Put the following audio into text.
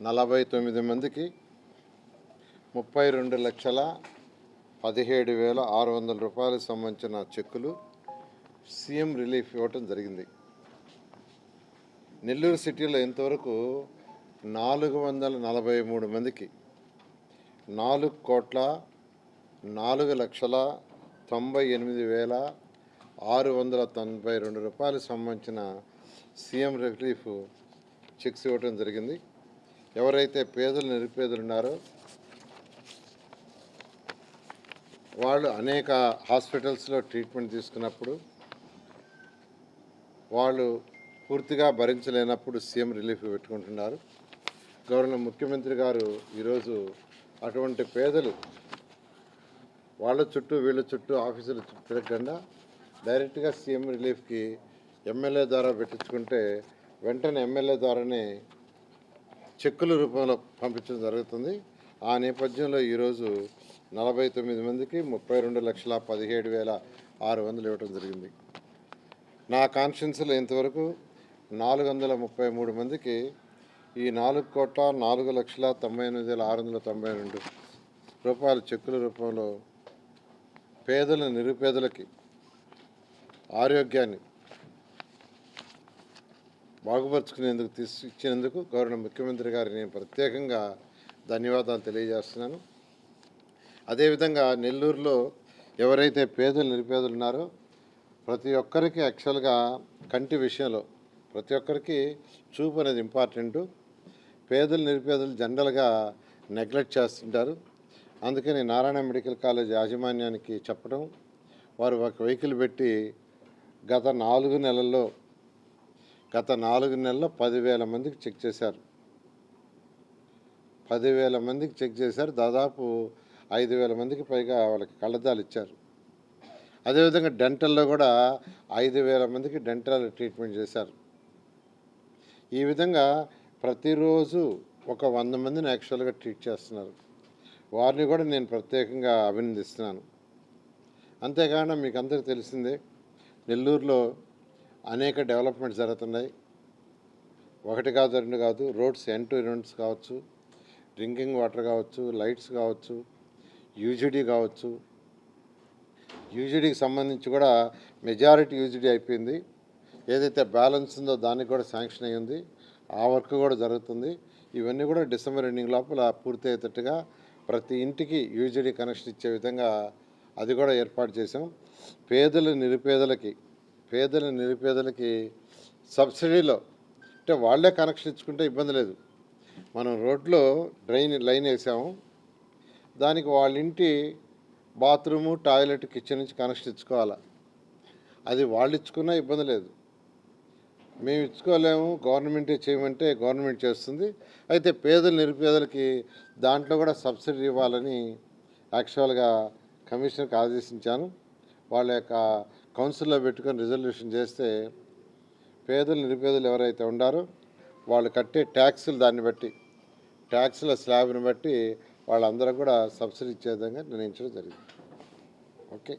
49 మందికి 32,17,600 రూపాయలకు సంబంధించిన చెక్కులు సీఎం రిలీఫ్ ఇవ్వటం జరిగింది. నెల్లూరు సిటీలో ఇంతవరకు 443 మందికి 4,98,692 రూపాయలకు సంబంధించిన సీఎం రిలీఫ్ చెక్స్ ఇవ్వటం జరిగింది. ఎవరైతే పేదలు నిరుపేదలు ఉన్నారో వాళ్ళు అనేక హాస్పిటల్స్లో ట్రీట్మెంట్ తీసుకున్నప్పుడు వాళ్ళు పూర్తిగా భరించలేనప్పుడు సీఎం రిలీఫ్ పెట్టుకుంటున్నారు. గౌరవ ముఖ్యమంత్రి గారు ఈరోజు అటువంటి పేదలు వాళ్ళ చుట్టూ వీళ్ళ చుట్టూ ఆఫీసుల చుట్టూ తిరగకుండా డైరెక్ట్గా సీఎం రిలీఫ్కి ఎమ్మెల్యే ద్వారా పెట్టించుకుంటే వెంటనే ఎమ్మెల్యే ద్వారానే చెక్కుల రూపంలో పంపించడం జరుగుతుంది. ఆ నేపథ్యంలో ఈరోజు 49 మందికి 32,17,600 ఇవ్వటం జరిగింది. నా కాన్స్టిట్యున్సీలో ఇంతవరకు 433 మందికి ఈ 4,04,98,692 రూపాయల చెక్కుల రూపంలో పేదల నిరుపేదలకి ఆరోగ్యాన్ని బాగుపరుచుకునేందుకు ఇచ్చినందుకు గౌరవ ముఖ్యమంత్రి గారికి నేను ప్రత్యేకంగా ధన్యవాదాలు తెలియజేస్తున్నాను. అదేవిధంగా నెల్లూరులో ఎవరైతే పేదలు నిరుపేదలు ఉన్నారో ప్రతి ఒక్కరికి యాక్చువల్గా కంటి విషయంలో ప్రతి ఒక్కరికి చూపు అనేది ఇంపార్టెంటు. పేదలు నిరుపేదలు జనరల్గా నెగ్లెక్ట్ చేస్తుంటారు. అందుకని నారాయణ మెడికల్ కాలేజ్ యాజమాన్యానికి చెప్పడం, వారు ఒక వెహికల్ పెట్టి గత 4 నెలల్లో 10,000 మందికి చెక్ చేశారు. 10,000 మందికి చెక్ చేశారు. దాదాపు 5,000 మందికి పైగా వాళ్ళకి కళ్ళద్దాలు ఇచ్చారు. అదేవిధంగా డెంటల్లో కూడా 5,000 మందికి డెంటల్ ట్రీట్మెంట్ చేశారు. ఈ విధంగా ప్రతిరోజు ఒక 100 మందిని యాక్చువల్గా ట్రీట్ చేస్తున్నారు. వారిని కూడా నేను ప్రత్యేకంగా అభినందిస్తున్నాను. అంతేకాకుండా మీకు అందరికీ తెలిసిందే, నెల్లూరులో అనేక డెవలప్మెంట్స్ జరుగుతున్నాయి. 1 కాదు 2 కాదు, రోడ్స్ ఎండ్ టు ఎండ్స్ కావచ్చు, డ్రింకింగ్ వాటర్ కావచ్చు, లైట్స్ కావచ్చు, యూజీడీ కావచ్చు. యూజీడీకి సంబంధించి కూడా మెజారిటీ యూజీడీ అయిపోయింది. ఏదైతే బ్యాలెన్స్ ఉందో దానికి కూడా శాంక్షన్ అయ్యింది. ఆ వర్క్ కూడా జరుగుతుంది. ఇవన్నీ కూడా డిసెంబర్ ఎండింగ్ లోపల పూర్తి అయ్యేటట్టుగా ప్రతి ఇంటికి యూజీడీ కనెక్షన్ ఇచ్చే విధంగా అది కూడా ఏర్పాటు చేసాం. పేదల నిరుపేదలకి సబ్సిడీలో అంటే వాళ్ళే కనెక్షన్ ఇచ్చుకుంటే ఇబ్బంది లేదు. మనం రోడ్లో లైన్ వేసాము, దానికి వాళ్ళ ఇంటి బాత్రూము, టాయిలెట్, కిచెన్ నుంచి కనెక్షన్ ఇచ్చుకోవాలి. అది వాళ్ళు ఇచ్చుకున్నా ఇబ్బంది లేదు. మేము ఇచ్చుకోలేము, గవర్నమెంటే చేయమంటే గవర్నమెంట్ చేస్తుంది. అయితే పేదలు నిరుపేదలకి దాంట్లో కూడా సబ్సిడీ ఇవ్వాలని యాక్చువల్గా కమిషనర్కి ఆదేశించాను. వాళ్ళ యొక్క కౌన్సిల్లో పెట్టుకొని రిజల్యూషన్ చేస్తే పేదలు నిరుపేదలు ఎవరైతే ఉండారో వాళ్ళు కట్టే ట్యాక్సులు దాన్ని బట్టి ట్యాక్సుల స్లాబ్ని బట్టి వాళ్ళందరూ కూడా సబ్సిడీ ఇచ్చే విధంగా నిర్ణయించడం జరిగింది. ఓకే.